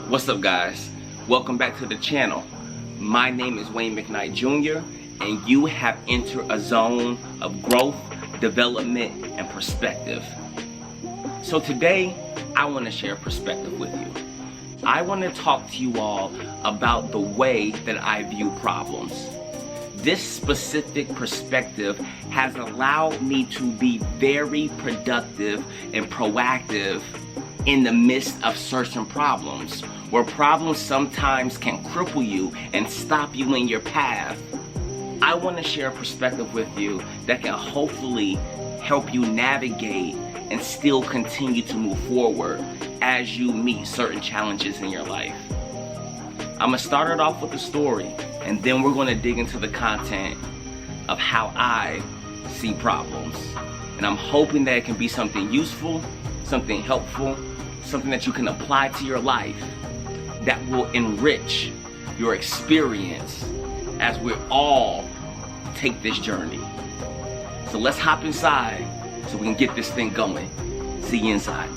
What's up, guys? Welcome back to the channel. My name is Wayne McKnight Jr. and you have entered a zone of growth, development, and perspective. So today, I want to share a perspective with you. I want to talk to you all about the way that I view problems. This specific perspective has allowed me to be very productive and proactive in the midst of certain problems, where problems sometimes can cripple you and stop you in your path. I want to share a perspective with you that can hopefully help you navigate and still continue to move forward as you meet certain challenges in your life. I'm going to start it off with a story, and then we're going to dig into the content of how I see problems. And I'm hoping that it can be something useful, something helpful, something that you can apply to your life that will enrich your experience as we all take this journey. So let's hop inside so we can get this thing going. See you inside.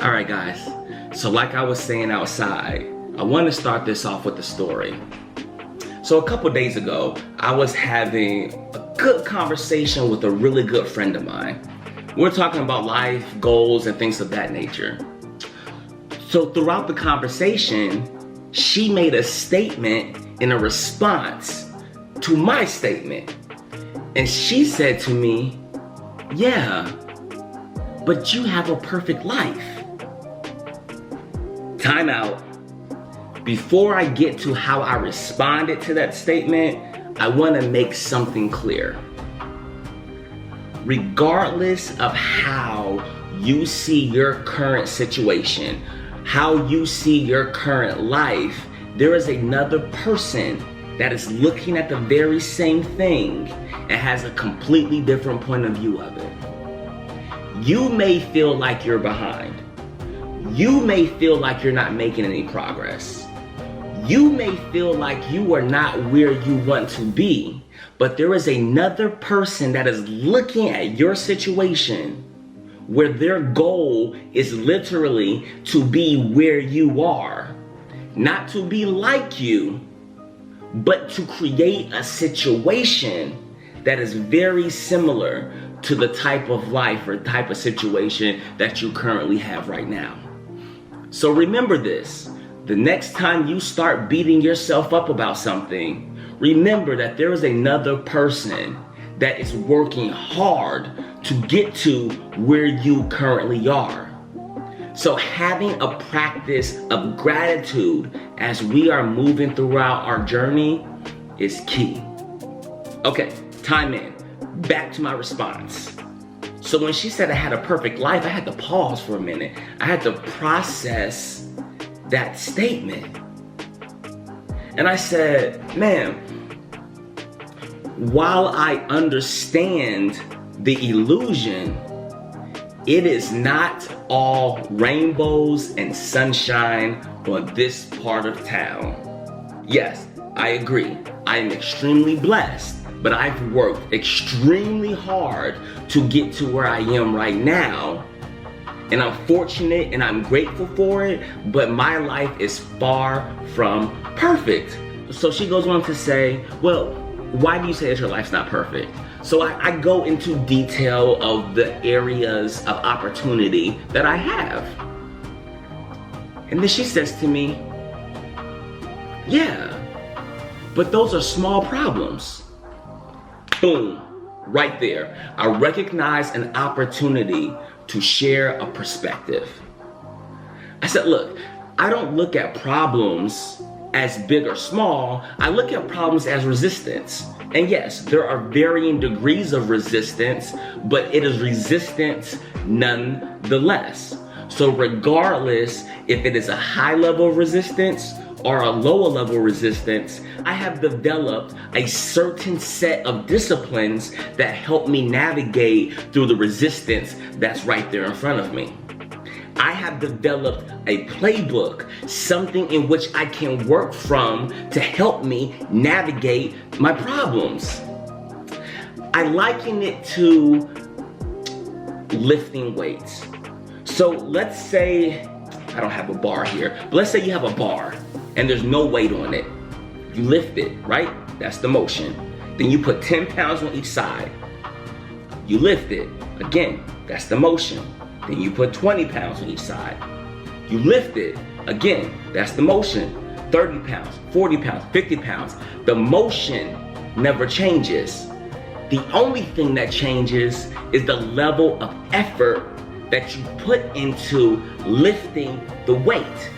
Alright guys, so like I was saying outside, I want to start this off with a story. So a couple days ago, I was having a good conversation with a really good friend of mine. We're talking about life, goals, and things of that nature. So throughout the conversation, she made a statement in a response to my statement. And she said to me, "Yeah, but you have a perfect life." Time out. Before I get to how I responded to that statement, I want to make something clear. Regardless of how you see your current situation, how you see your current life, there is another person that is looking at the very same thing and has a completely different point of view of it. You may feel like you're behind. You may feel like you're not making any progress. You may feel like you are not where you want to be, but there is another person that is looking at your situation where their goal is literally to be where you are. Not to be like you, but to create a situation that is very similar to the type of life or type of situation that you currently have right now. So remember this, the next time you start beating yourself up about something, remember that there is another person that is working hard to get to where you currently are. So having a practice of gratitude as we are moving throughout our journey is key. Okay, time in. Back to my response. So when she said I had a perfect life, I had to pause for a minute. I had to process that statement. And I said, "Ma'am, while I understand the illusion, it is not all rainbows and sunshine on this part of town. Yes, I agree. I am extremely blessed, but I've worked extremely hard to get to where I am right now. And I'm fortunate and I'm grateful for it, but my life is far from perfect." So she goes on to say, "Well, why do you say that your life's not perfect?" So I go into detail of the areas of opportunity that I have. And then she says to me, "Yeah, but those are small problems." Boom, right there. I recognize an opportunity to share a perspective. I said, "Look, I don't look at problems as big or small. I look at problems as resistance. And yes, there are varying degrees of resistance, but it is resistance nonetheless. So regardless if it is a high level of resistance or a lower level resistance, I have developed a certain set of disciplines that help me navigate through the resistance that's right there in front of me. I have developed a playbook, something in which I can work from to help me navigate my problems. I liken it to lifting weights. So let's say, I don't have a bar here, but let's say you have a bar and there's no weight on it. You lift it, right? That's the motion. Then you put 10 pounds on each side. You lift it. Again, that's the motion. Then you put 20 pounds on each side. You lift it. Again, that's the motion. 30 pounds, 40 pounds, 50 pounds. The motion never changes. The only thing that changes is the level of effort that you put into lifting the weight.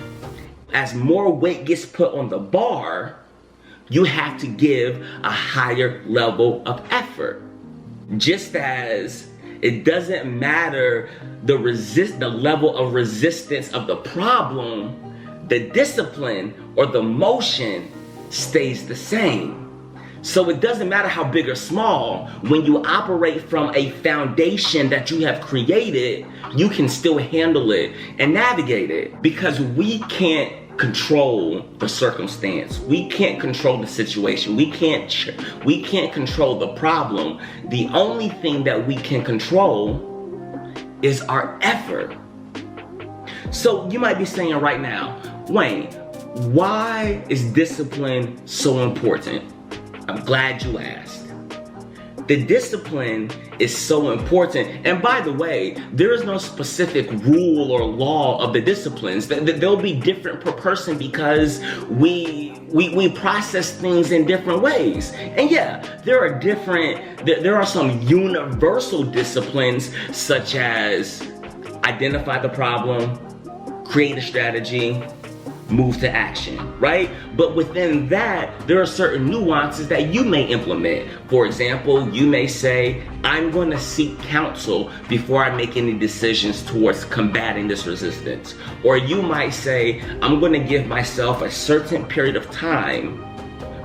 As more weight gets put on the bar, you have to give a higher level of effort. Just as it doesn't matter the level of resistance of the problem, the discipline or the motion stays the same. So it doesn't matter how big or small, when you operate from a foundation that you have created, you can still handle it and navigate it, because we can't control the circumstance. We can't control the situation. We can't control the problem. The only thing that we can control is our effort. So you might be saying right now, Wayne, why is discipline so important? I'm glad you asked. The discipline is so important. And by the way, there is no specific rule or law of the disciplines. They'll be different per person because we process things in different ways. And yeah, there are some universal disciplines, such as identify the problem, create a strategy, move to action, right? But within that, there are certain nuances that you may implement. For example, you may say, I'm going to seek counsel before I make any decisions towards combating this resistance. Or you might say, I'm going to give myself a certain period of time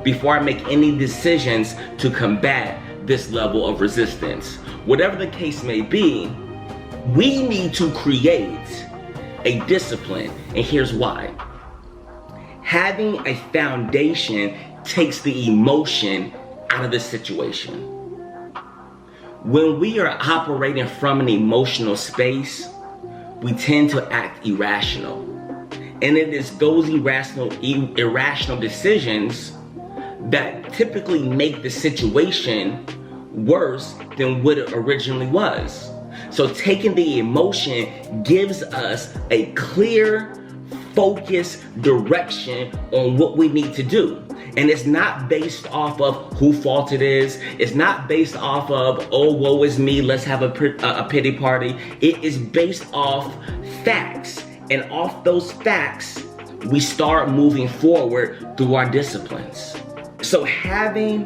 before I make any decisions to combat this level of resistance. Whatever the case may be, we need to create a discipline, and here's why. Having a foundation takes the emotion out of the situation. When we are operating from an emotional space, we tend to act irrational. And it is those irrational decisions that typically make the situation worse than what it originally was. So taking the emotion gives us a clear, focused direction on what we need to do. And it's not based off of whose fault it is. It's not based off of, oh, woe is me, let's have a pity party. It is based off facts. And off those facts, we start moving forward through our disciplines. So having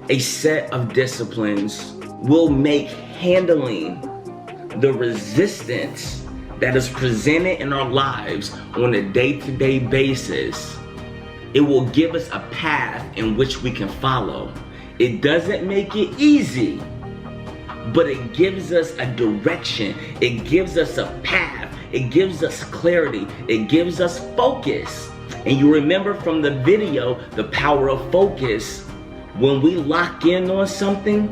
a set of disciplines will make handling the resistance that is presented in our lives on a day-to-day basis. It will give us a path in which we can follow. It doesn't make it easy, but it gives us a direction. It gives us a path. It gives us clarity. It gives us focus. And you remember from the video, the power of focus. When we lock in on something,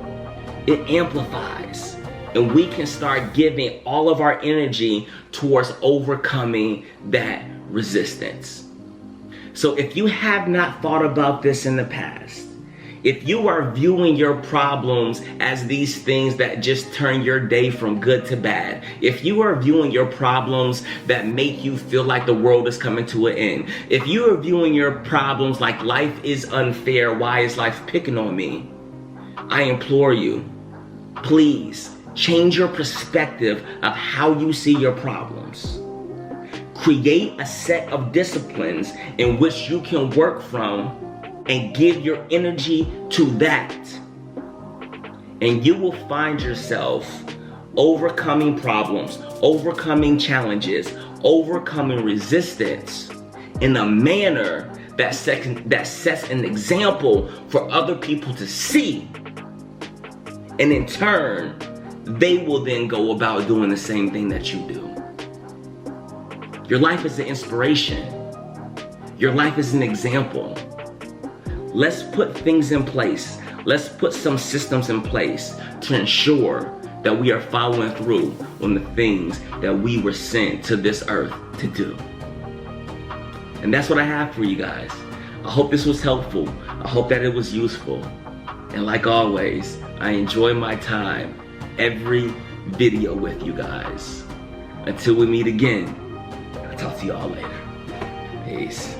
it amplifies. And we can start giving all of our energy towards overcoming that resistance. So if you have not thought about this in the past, if you are viewing your problems as these things that just turn your day from good to bad, if you are viewing your problems that make you feel like the world is coming to an end, if you are viewing your problems like life is unfair, why is life picking on me? I implore you, please, change your perspective of how you see your problems. Create a set of disciplines in which you can work from and give your energy to that. And you will find yourself overcoming problems, overcoming challenges, overcoming resistance in a manner that sets an example for other people to see. And in turn, they will then go about doing the same thing that you do. Your life is an inspiration. Your life is an example. Let's put things in place. Let's put some systems in place to ensure that we are following through on the things that we were sent to this earth to do. And that's what I have for you guys. I hope this was helpful. I hope that it was useful. And like always, I enjoy my time every video with you guys. Until we meet again, I'll talk to y'all later. Peace.